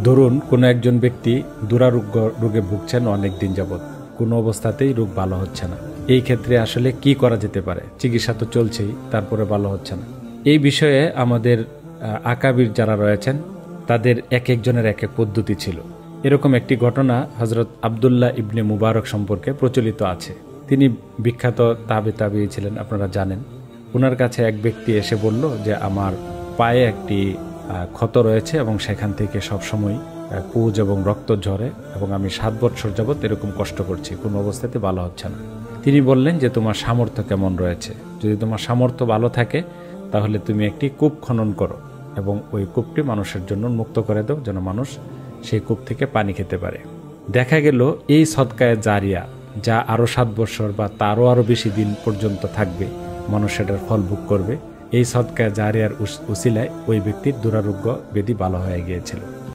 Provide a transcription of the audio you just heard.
ধরুন কোনো একজন ব্যক্তি দুরারোগ্য রোগে ভুগছেন অনেক দিন যাবৎ, কোনো অবস্থাতেই রোগ ভালো হচ্ছে না। এই ক্ষেত্রে আসলে কি করা যেতে পারে? চিকিৎসা তো চলছেই, তারপরে ভালো হচ্ছে না। এই বিষয়ে আমাদের আকাবির যারা রয়েছেন তাদের এক একজনের এক এক পদ্ধতি ছিল। এরকম একটি ঘটনা হযরত আব্দুল্লাহ ইবনে মুবারক সম্পর্কে প্রচলিত আছে। তিনি বিখ্যাত তাবি ছিলেন, আপনারা জানেন। ওনার কাছে এক ব্যক্তি এসে বলল যে আমার পায়ে একটি ক্ষত রয়েছে এবং সেখান থেকে সবসময় পুজ এবং রক্ত ঝরে এবং আমি 7 বছর যাবৎ এরকম কষ্ট করছি, কোনো অবস্থাতে ভালো হচ্ছে না। তিনি বললেন যে তোমার সামর্থ্য কেমন রয়েছে? যদি তোমার সামর্থ্য ভালো থাকে তাহলে তুমি একটি কূপ খনন করো এবং ওই কূপটি মানুষের জন্য মুক্ত করে দাও, যেন মানুষ সেই কূপ থেকে পানি খেতে পারে। দেখা গেল এই সদকায়ে জারিয়া, যা আরও 7 বছর বা তারও আরও বেশি দিন পর্যন্ত থাকবে, মানুষ সেটার ফল ভোগ করবে, এই সদকায়ে জারিয়ার উসিলায় ওই ব্যক্তির দুরারোগ্য ব্যাধি ভালো হয়ে গিয়েছিল।